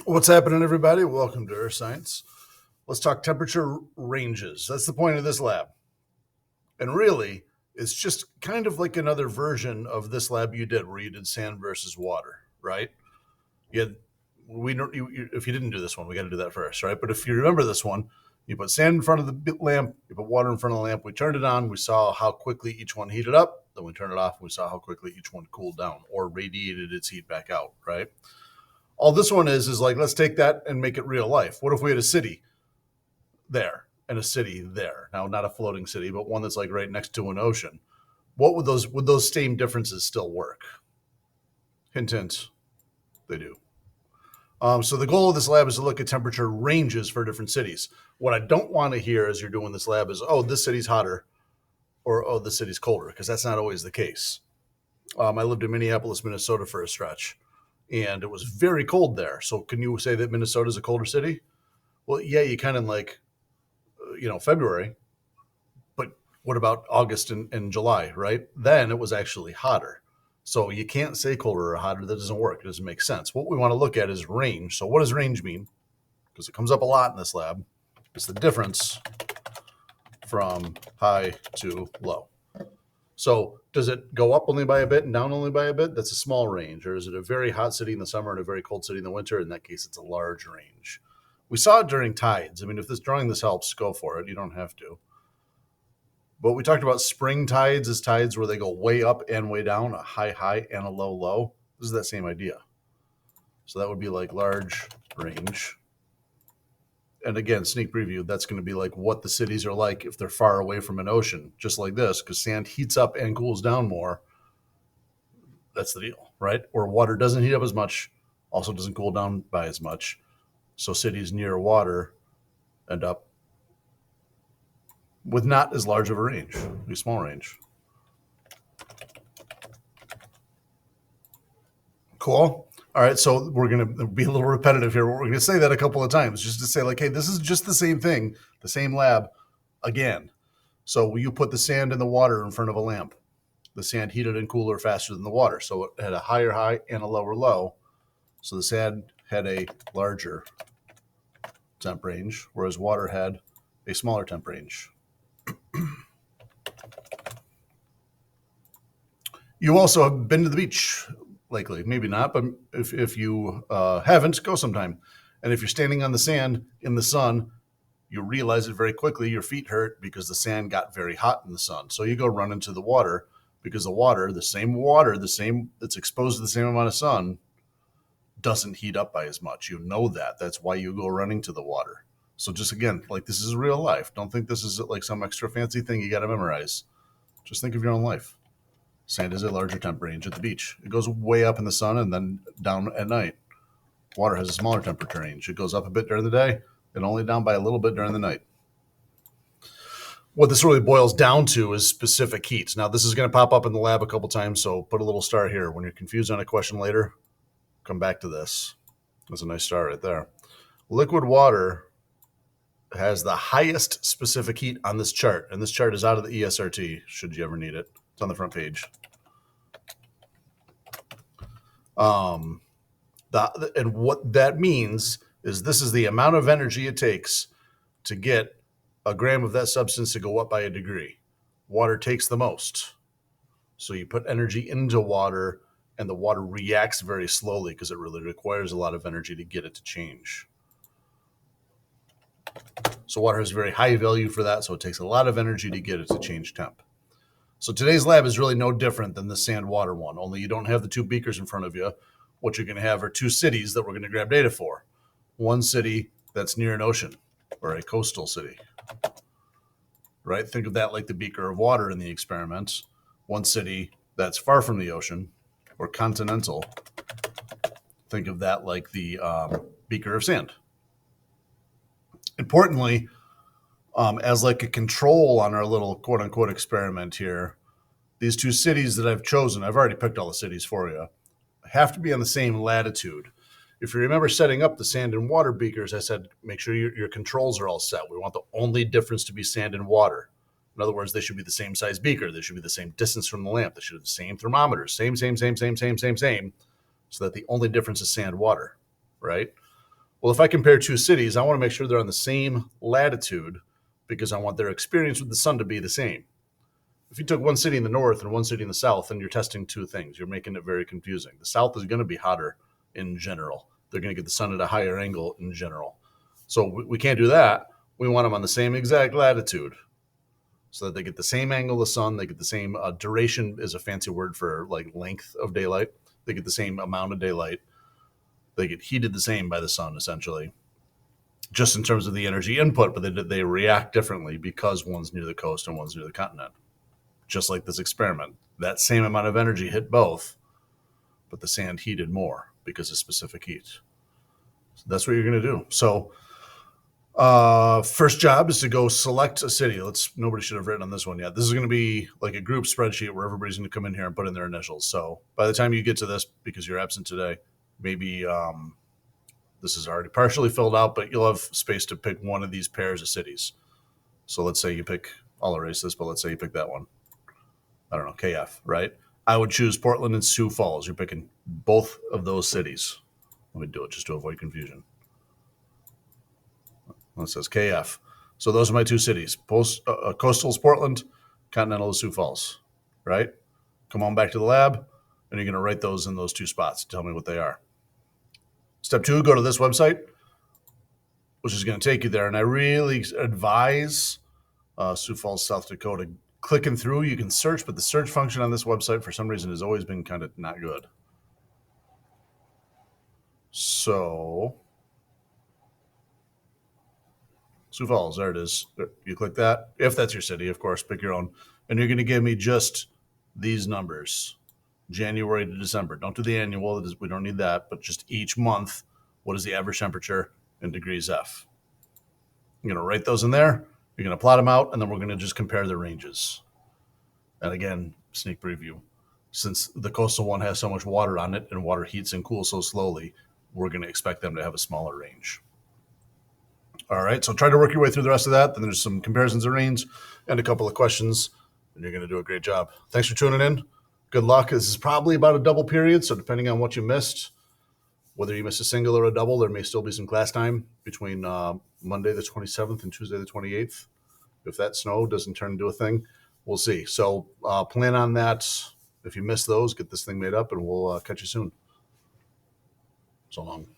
What's happening, everybody? Welcome to Earth Science. Let's talk temperature ranges. That's the point of this lab. And really, it's just kind of like another version of this lab you did, where you did sand versus water, right? You had, we don't. If you didn't do this one, we got to do that first, right? But if you remember this one, you put sand in front of the lamp, you put water in front of the lamp. We turned it on. We saw how quickly each one heated up. Then we turned it off. And we saw how quickly each one cooled down or radiated its heat back out, right? All this one is like, let's take that and make it real life. What if we had a city there and a city there? Now, not a floating city, but one that's like right next to an ocean. What would those same differences still work? Hint, hint, they do. So the goal of this lab is to look at temperature ranges for different cities. What I don't want to hear as you're doing this lab is, oh, this city's hotter, or oh, this city's colder, because that's not always the case. I lived in Minneapolis, Minnesota for a stretch, and it was very cold there. So can you say that Minnesota is a colder city? Well, yeah, you kind of like, February, but what about August and July, right? Then it was actually hotter. So you can't say colder or hotter. That doesn't work. It doesn't make sense. What we want to look at is range. So what does range mean? Because it comes up a lot in this lab. It's the difference from high to low. So does it go up only by a bit and down only by a bit? That's a small range. Or is it a very hot city in the summer and a very cold city in the winter? In that case, it's a large range. We saw it during tides. I mean, if this drawing this helps, go for it. You don't have to. But we talked about spring tides as tides where they go way up and way down, a high and a low. This is that same idea. So that would be like large range. And again, sneak preview, that's going to be like what the cities are like if they're far away from an ocean, just like this, because sand heats up and cools down more. That's the deal, right? Or water doesn't heat up as much, also doesn't cool down by as much. So cities near water end up with not as large of a range, a small range. Cool. All right, so we're going to be a little repetitive here. We're going to say that a couple of times just to say, like, hey, this is just the same thing, the same lab again. So you put the sand and the water in front of a lamp. The sand heated and cooler faster than the water. So it had a higher high and a lower low. So the sand had a larger temp range, whereas water had a smaller temp range. You also have been to the beach, likely, maybe not, but if you haven't, go sometime. And if you're standing on the sand in the sun, you realize it very quickly. Your feet hurt because the sand got very hot in the sun. So you go run into the water because the same that's exposed to the same amount of sun, doesn't heat up by as much. You know that. That's why you go running to the water. So just again, like, this is real life. Don't think this is like some extra fancy thing you got to memorize. Just think of your own life. Sand is a larger temp range at the beach. It goes way up in the sun and then down at night. Water has a smaller temperature range. It goes up a bit during the day and only down by a little bit during the night. What this really boils down to is specific heat. Now, this is going to pop up in the lab a couple times, so put a little star here. When you're confused on a question later, come back to this. That's a nice star right there. Liquid water has the highest specific heat on this chart, and this chart is out of the ESRT, should you ever need it. It's on the front page. And what that means is this is the amount of energy it takes to get a gram of that substance to go up by a degree. Water takes the most. So you put energy into water, and the water reacts very slowly because it really requires a lot of energy to get it to change. So water has very high value for that, so it takes a lot of energy to get it to change temp. So today's lab is really no different than the sand-water one, only you don't have the two beakers in front of you. What you're going to have are two cities that we're going to grab data for. One city that's near an ocean or a coastal city, right? Think of that like the beaker of water in the experiment. One city that's far from the ocean or continental. Think of that like the beaker of sand. Importantly, as like a control on our little quote-unquote experiment here, these two cities that I've chosen, I've already picked all the cities for you, have to be on the same latitude. If you remember setting up the sand and water beakers, I said make sure your controls are all set. We want the only difference to be sand and water. In other words, they should be the same size beaker. They should be the same distance from the lamp. They should have the same thermometers, same, so that the only difference is sand, water, right? Well, if I compare two cities, I want to make sure they're on the same latitude because I want their experience with the sun to be the same. If you took one city in the north and one city in the south, then you're testing two things. You're making it very confusing. The south is going to be hotter in general. They're going to get the sun at a higher angle in general. So we can't do that. We want them on the same exact latitude so that they get the same angle of the sun. They get the same duration is a fancy word for like length of daylight. They get the same amount of daylight. They get heated the same by the sun, essentially, just in terms of the energy input, but they react differently because one's near the coast and one's near the continent. Just like this experiment, that same amount of energy hit both, but the sand heated more because of specific heat. So that's what you're going to do. So first job is to go select a city. Nobody should have written on this one yet. This is going to be like a group spreadsheet where everybody's going to come in here and put in their initials. So by the time you get to this, because you're absent today, maybe this is already partially filled out, but you'll have space to pick one of these pairs of cities. So let's say you pick, I'll erase this, but let's say you pick that one. I don't know, KF, right? I would choose Portland and Sioux Falls. You're picking both of those cities. Let me do it just to avoid confusion. Well, it says KF. So those are my two cities. Coastal is Portland, continental is Sioux Falls, right? Come on back to the lab, and you're going to write those in those two spots. Tell me what they are. Step 2, go to this website, which is going to take you there. And I really advise Sioux Falls, South Dakota. Clicking through, you can search, but the search function on this website for some reason has always been kind of not good. So, Sioux Falls, there it is. You click that. If that's your city, of course, pick your own. And you're going to give me just these numbers, January to December. Don't do the annual. We don't need that, but just each month, what is the average temperature in degrees F? You're going to write those in there. You're going to plot them out, and then we're going to just compare the ranges. And again, sneak preview. Since the coastal one has so much water on it and water heats and cools so slowly, we're going to expect them to have a smaller range. All right, so try to work your way through the rest of that. Then there's some comparisons of range and a couple of questions, and you're going to do a great job. Thanks for tuning in. Good luck. This is probably about a double period, so depending on what you missed, whether you missed a single or a double, there may still be some class time between Monday the 27th and Tuesday the 28th. If that snow doesn't turn into a thing, we'll see. So plan on that. If you miss those, get this thing made up, and we'll catch you soon. So long.